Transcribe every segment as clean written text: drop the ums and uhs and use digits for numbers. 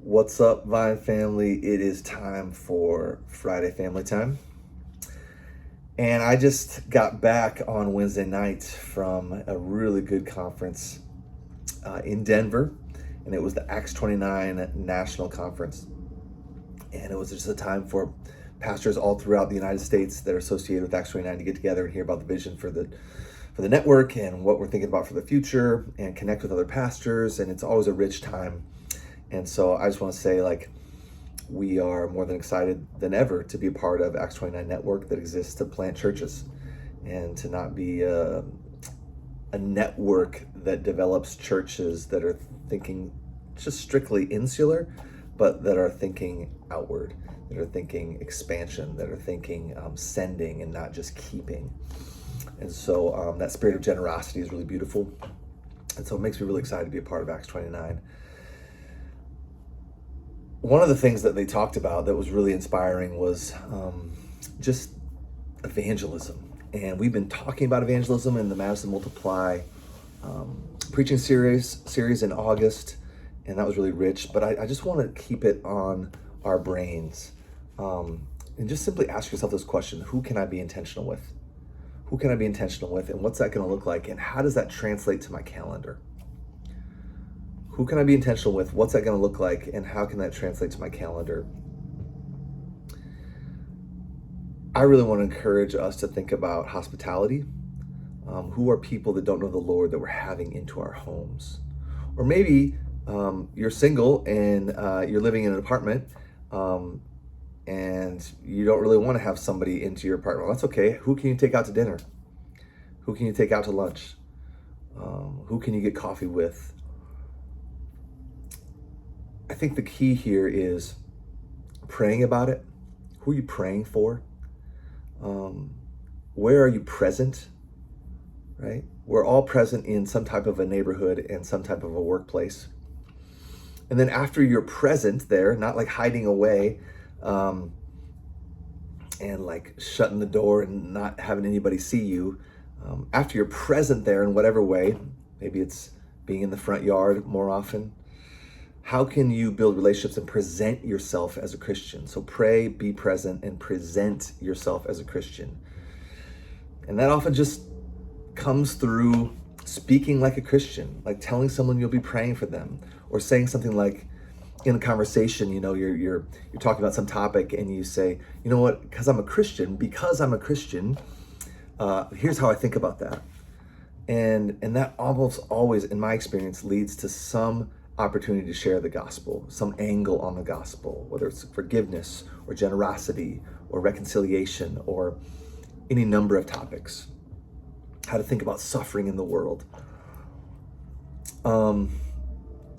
What's up, Vine family? It is time for Friday Family Time. And I just got back on Wednesday night from a really good conference in Denver, and it was the Acts 29 National Conference. And it was just a time for pastors all throughout the United States that are associated with Acts 29 to get together and hear about the vision for the network and what we're thinking about for the future and connect with other pastors. And it's always a rich time. And so I just want to say, we are more than excited than ever to be a part of Acts 29 Network that exists to plant churches and to not be a network that develops churches that are thinking just strictly insular, but that are thinking outward, that are thinking expansion, that are thinking sending and not just keeping. And so that spirit of generosity is really beautiful. And so it makes me really excited to be a part of Acts 29. One of the things that they talked about that was really inspiring was just evangelism. And we've been talking about evangelism in the Madison Multiply preaching series in August, and that was really rich. But I just want to keep it on our brains and just simply ask yourself this question: who can I be intentional with? Who can I be intentional with, and what's that going to look like, and how does that translate to my calendar? Who can I be intentional with? What's that going to look like? And how can that translate to my calendar? I really want to encourage us to think about hospitality. Who are people that don't know the Lord that we're having into our homes? Or maybe you're single and you're living in an apartment and you don't really want to have somebody into your apartment. Well, that's okay. Who can you take out to dinner? Who can you take out to lunch? Who can you get coffee with? I think the key here is praying about it. Who are you praying for? Where are you present? Right? We're all present in some type of a neighborhood and some type of a workplace. And then after you're present there, not like hiding away and like shutting the door and not having anybody see you, after you're present there in whatever way, maybe it's being in the front yard more often, how can you build relationships and present yourself as a Christian? So pray, be present, and present yourself as a Christian. And that often just comes through speaking like a Christian, like telling someone you'll be praying for them, or saying something like in a conversation, you're talking about some topic and you say, you know what, because I'm a Christian, here's how I think about that. And that almost always, in my experience, leads to some opportunity to share the gospel, some angle on the gospel, whether it's forgiveness or generosity or reconciliation or any number of topics. How to think about suffering in the world.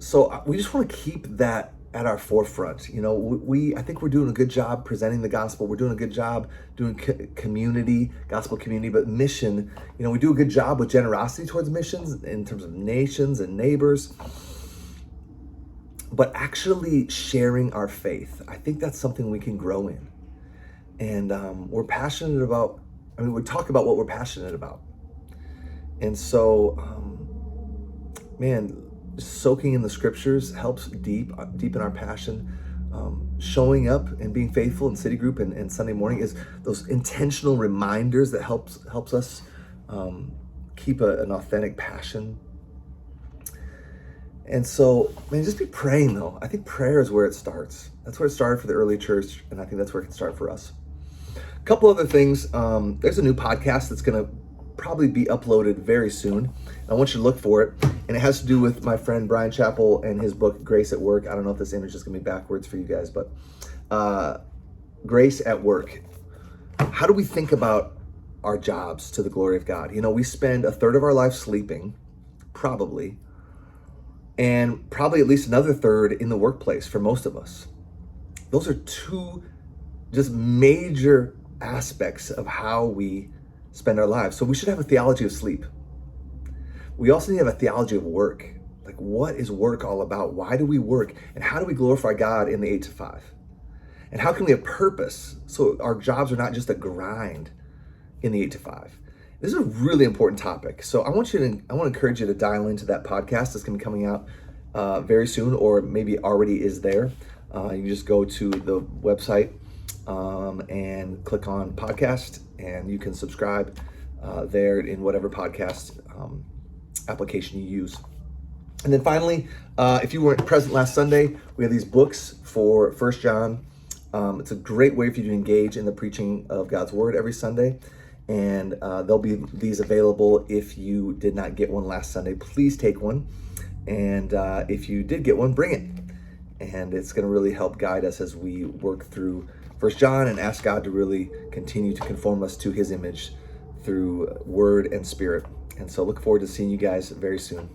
So we just want to keep that at our forefront. I think we're doing a good job presenting the gospel. We're doing a good job doing community, gospel community, but mission, we do a good job with generosity towards missions in terms of nations and neighbors. But actually sharing our faith, I think that's something we can grow in. And we're passionate about, we talk about what we're passionate about. And so, soaking in the scriptures helps deepen our passion. Showing up and being faithful in City Group and Sunday morning is those intentional reminders that helps us keep an authentic passion. And so, just be praying though. I think prayer is where it starts. That's where it started for the early church, and I think that's where it can start for us. A couple other things. There's a new podcast that's going to probably be uploaded very soon. I want you to look for it. And it has to do with my friend Brian Chappell and his book, Grace at Work. I don't know if this image is going to be backwards for you guys, but Grace at Work. How do we think about our jobs to the glory of God? We spend a third of our life sleeping, probably, and probably at least another third in the workplace for most of us. Those are two just major aspects of how we spend our lives. So we should have a theology of sleep. We also need to have a theology of work. Like, what is work all about? Why do we work? And how do we glorify God in the 8 to 5? And how can we have purpose so our jobs are not just a grind in the 8 to 5? This is a really important topic. So I want to encourage you to dial into that podcast that's going to be coming out very soon, or maybe already is there. You can just go to the website and click on podcast, and you can subscribe there in whatever podcast application you use. And then finally, if you weren't present last Sunday, we have these books for First John. It's a great way for you to engage in the preaching of God's Word every Sunday. And there'll be these available if you did not get one last Sunday. Please take one. And if you did get one, bring it. And it's going to really help guide us as we work through First John and ask God to really continue to conform us to His image through Word and Spirit. And so look forward to seeing you guys very soon.